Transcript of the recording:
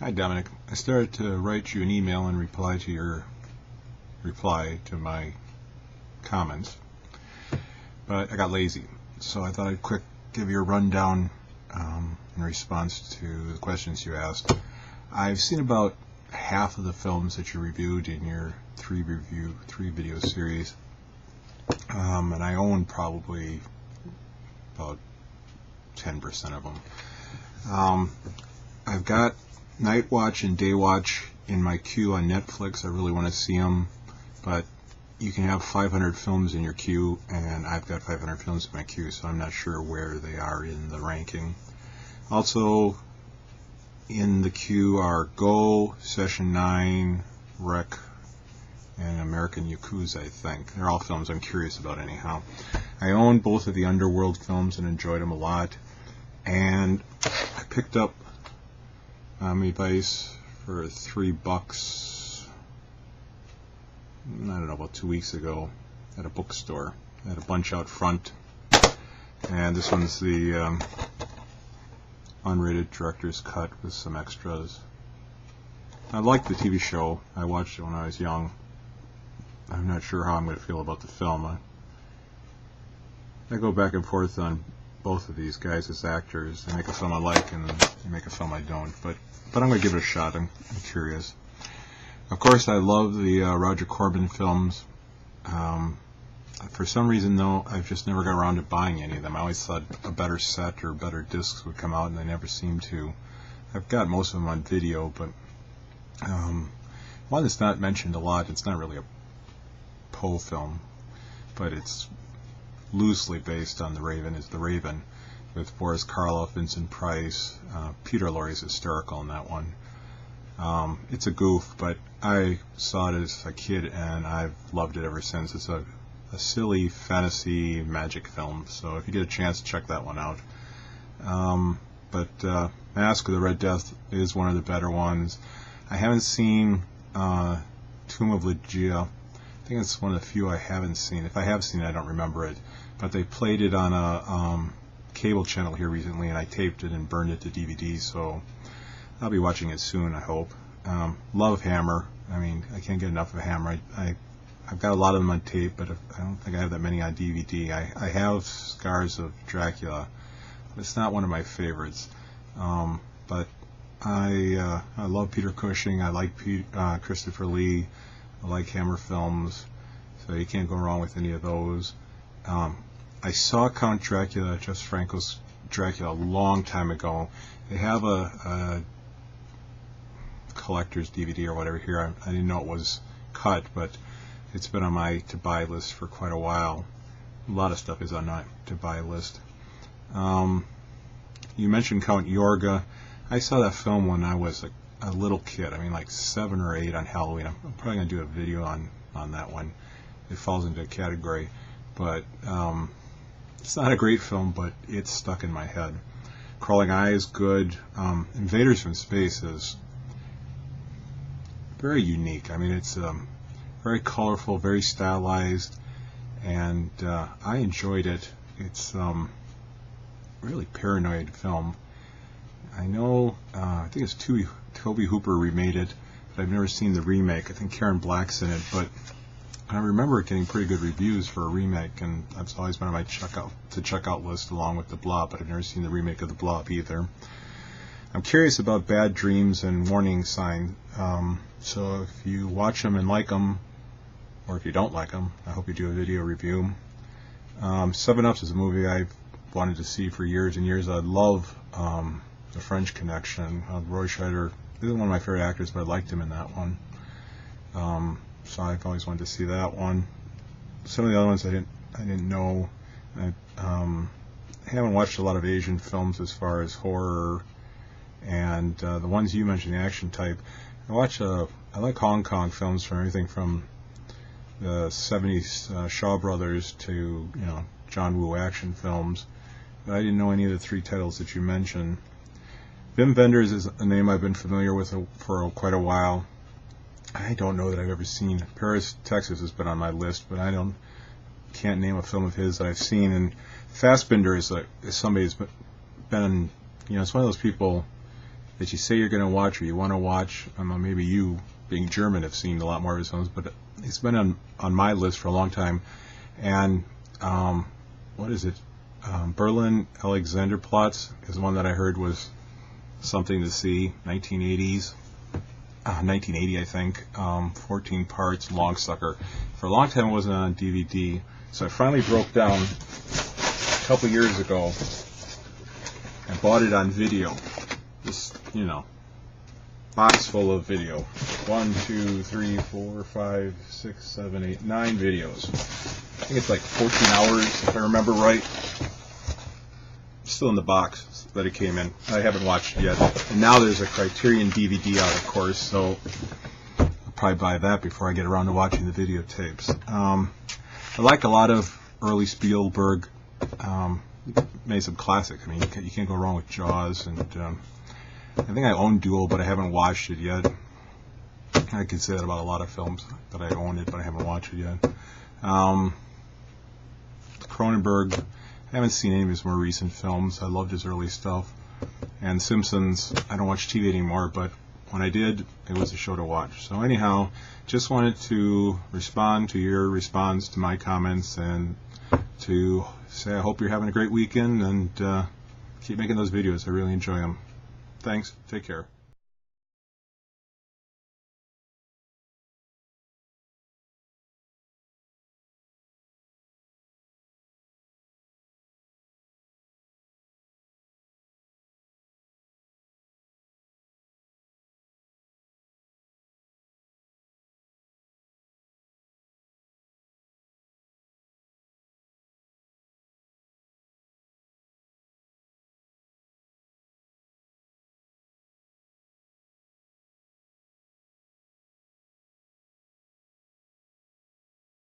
Hi, Dominic. I started to write you an email and reply to your reply to my comments, but I got lazy, so I thought I'd quick give you a rundown in response to the questions you asked. I've seen about half of the films that you reviewed in your three video series, and I own probably about 10% of them. I've got Night Watch and Day Watch in my queue on Netflix. I really want to see them, but you can have 500 films in your queue, and I've got 500 films in my queue, so I'm not sure where they are in the ranking. Also in the queue are Go, Session 9, Wreck, and American Yakuza, I think. They're all films I'm curious about anyhow. I own both of the Underworld films and enjoyed them a lot, and I picked up Miami Vice for $3, I don't know, about 2 weeks ago at a bookstore. I had a bunch out front, and this one's the unrated director's cut with some extras. I liked the TV show. I watched it when I was young. I'm not sure how I'm going to feel about the film. I go back and forth on both of these guys as actors. They make a film I like and they make a film I don't, but I'm going to give it a shot. I'm curious. Of course, I love the Roger Corman films. For some reason, though, I've just never got around to buying any of them. I always thought a better set or better discs would come out, and they never seem to. I've got most of them on video, but one that's not mentioned a lot, it's not really a Poe film, but it's loosely based on The Raven, is The Raven, with Boris Karloff, Vincent Price. Peter Lorre is hysterical in that one. It's a goof, but I saw it as a kid and I've loved it ever since. It's a silly fantasy magic film, so if you get a chance, check that one out. But Mask of the Red Death is one of the better ones. I haven't seen Tomb of Ligeia. I think it's one of the few I haven't seen. If I have seen it, I don't remember it. But they played it on a cable channel here recently, and I taped it and burned it to DVD, so I'll be watching it soon, I hope. Love Hammer. I mean, I can't get enough of Hammer. I've got a lot of them on tape, but I don't think I have that many on DVD. I have Scars of Dracula. It's not one of my favorites. But I love Peter Cushing. I like Christopher Lee. I like Hammer films, so you can't go wrong with any of those. I saw Count Dracula, Jess Franco's Dracula, a long time ago. They have a collector's DVD or whatever here. I didn't know it was cut, but it's been on my to-buy list for quite a while. A lot of stuff is on my to-buy list. You mentioned Count Yorga. I saw that film when I was a little kid. I mean, like 7 or 8 on Halloween. I'm probably going to do a video on that one. It falls into a category. But it's not a great film, but it's stuck in my head. Crawling Eye is good. Invaders from Space is very unique. I mean, it's very colorful, very stylized, and I enjoyed it. It's really paranoid film. I know, I think it's Toby Hooper remade it, but I've never seen the remake. I think Karen Black's in it, but I remember it getting pretty good reviews for a remake, and that's always been on my checkout list along with The Blob, but I've never seen the remake of The Blob either. I'm curious about Bad Dreams and Warning Sign, so if you watch them and like them, or if you don't like them, I hope you do a video review. 7 Ups is a movie I've wanted to see for years and years. I love The French Connection. Roy Scheider isn't one of my favorite actors, but I liked him in that one. So I've always wanted to see that one. Some of the other ones I didn't know. I haven't watched a lot of Asian films as far as horror, and the ones you mentioned, the action type. I like Hong Kong films, from everything from the 70s Shaw Brothers to John Woo action films. But I didn't know any of the 3 titles that you mentioned. Wim Wenders is a name I've been familiar with for quite a while. I don't know that I've ever seen. Paris, Texas has been on my list, but can't name a film of his that I've seen. And Fassbinder is somebody who's been, it's one of those people that you say you're going to watch or you want to watch. Maybe you, being German, have seen a lot more of his films, but it's been on my list for a long time. And what is it? Berlin Alexanderplatz is one that I heard was something to see. 1980, I think. 14 parts, long sucker. For a long time, it wasn't on DVD, so I finally broke down a couple years ago and bought it on video. Just, box full of video. 1, 2, 3, 4, 5, 6, 7, 8, 9 videos. I think it's like 14 hours, if I remember right. Still in the box that it came in. I haven't watched it yet. And now there's a Criterion DVD out, of course, so I'll probably buy that before I get around to watching the videotapes. I like a lot of early Spielberg. Made some classics. I mean, you can't go wrong with Jaws, and I think I own Duel, but I haven't watched it yet. I can say that about a lot of films, that I own it, but I haven't watched it yet. Cronenberg, I haven't seen any of his more recent films. I loved his early stuff. And Simpsons, I don't watch TV anymore, but when I did, it was a show to watch. So anyhow, just wanted to respond to your response to my comments and to say I hope you're having a great weekend, and keep making those videos. I really enjoy them. Thanks. Take care.